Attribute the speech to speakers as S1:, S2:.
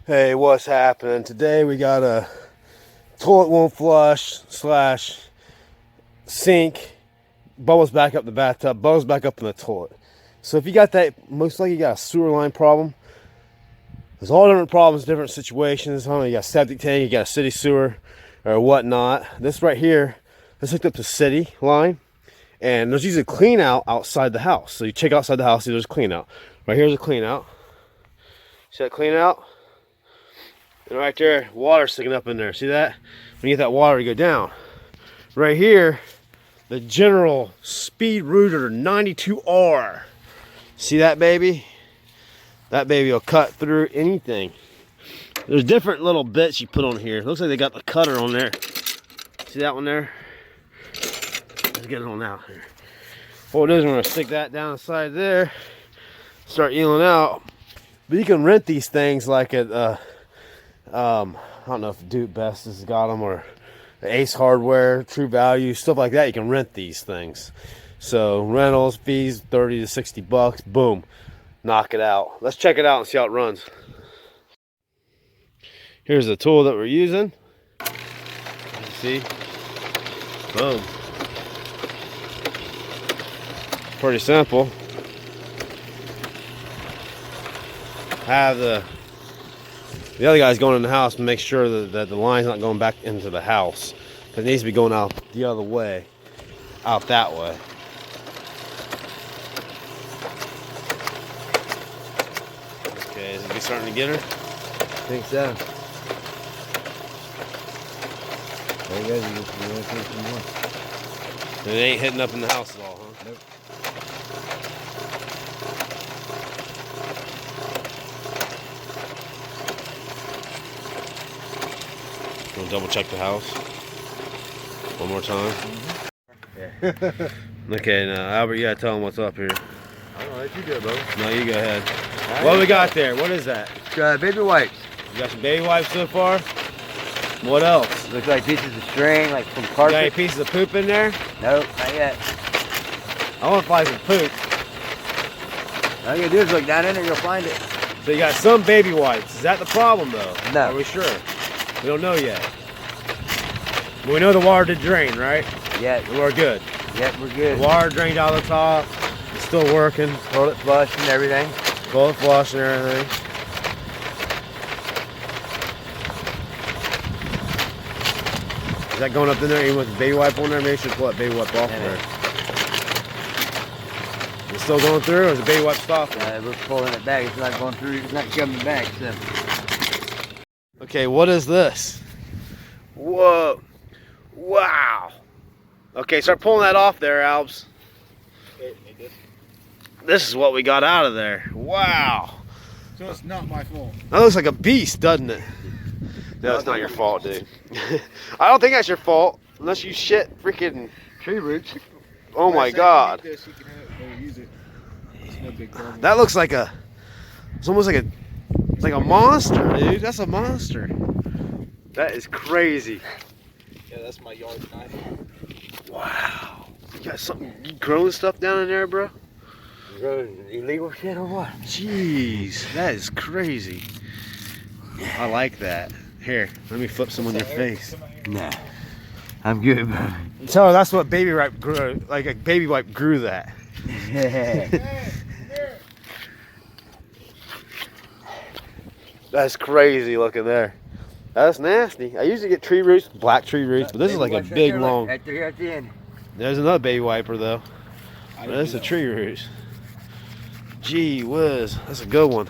S1: Hey, what's happening? Today we got a toilet won't flush slash sink, bubbles back up the bathtub, bubbles back up in the toilet. So if you got that, most likely you got a sewer line problem. There's all different problems, different situations. You got a septic tank, you got a city sewer or whatnot. This right here, this hooked up to city line, and there's usually a clean out outside the house. So you check outside the house, see there's a clean out. Right here's a clean out. See that clean out? And right there, water sticking up in there. See that? When you get that water, you go down. Right here, the general Speedrooter 92R. See that baby? That baby will cut through anything. There's different little bits you put on here. Looks like they got the cutter on there. See that one there? Let's get it on out here. What it is, we're gonna stick that down the side there, start eeling out. But you can rent these things like at I don't know if Duke Best has got them or Ace Hardware, True Value, stuff like that. You can rent these things. So rentals, fees, 30 to 60 bucks, boom, knock it out. Let's check it out and see how it runs. Here's the tool that we're using. You see? Boom. Pretty simple. Have the other guy's going in the house to make sure that the line's not going back into the house. It needs to be going out the other way, out that way. Okay, is it starting to get her?
S2: I think so. There you go. You want to see some more.
S1: It ain't hitting up in the house at all, huh?
S2: Nope.
S1: We'll double check the house one more time.
S2: Yeah.
S1: Okay, now Albert, you gotta tell him what's up here.
S2: I don't know, let you do it, bro.
S1: No, you go ahead. What we got there? What is that?
S2: Baby wipes.
S1: You got some baby wipes so far? What else?
S2: Looks like pieces of string, like from
S1: You got
S2: carpet.
S1: any pieces of poop in there?
S2: Nope, not yet.
S1: I want to find some poop.
S2: All you gotta do is look down in it, you'll find it.
S1: So you got some baby wipes. Is that the problem though?
S2: No.
S1: Are we sure? We don't know yet. We know the water did drain, right?
S2: Yeah.
S1: We're good.
S2: Yep, we're good.
S1: The water drained out the top. It's still working.
S2: Toilet flush and everything.
S1: Toilet flush and everything. Is that going up in there even with the baby wipe on there? Maybe you should pull that baby wipe off there. It's still going through, or is the baby wipe stopping?
S2: We're pulling it back. It's not going through. It's not coming back. So.
S1: Okay, what is this? Whoa. Wow. Okay, start pulling that off there, Albs. This is what we got out of there. Wow.
S3: So it's not my fault.
S1: That looks like a beast, doesn't it? No, it's not your fault, dude. I don't think that's your fault, unless you shit freaking
S2: Tree roots.
S1: oh my god.
S3: This, you can have, use it. It's no big problem.
S1: That looks like a, it's almost like a monster, dude. That's a monster. That is crazy.
S3: Yeah, that's my yard knife.
S1: Wow. You got something growing stuff down in there, bro?
S2: Illegal shit or what?
S1: Jeez, that is crazy. I like that. Here, let me flip some on your face.
S2: Nah. I'm good, bro.
S1: Tell her that's what baby wipe grew, like a baby wipe grew that. That's crazy looking there. That's nasty. I usually get tree roots, black tree roots, but this is like a big long.
S2: Right there at the end.
S1: There's another baby wiper though. That's a tree root. Gee whiz, that's a good one.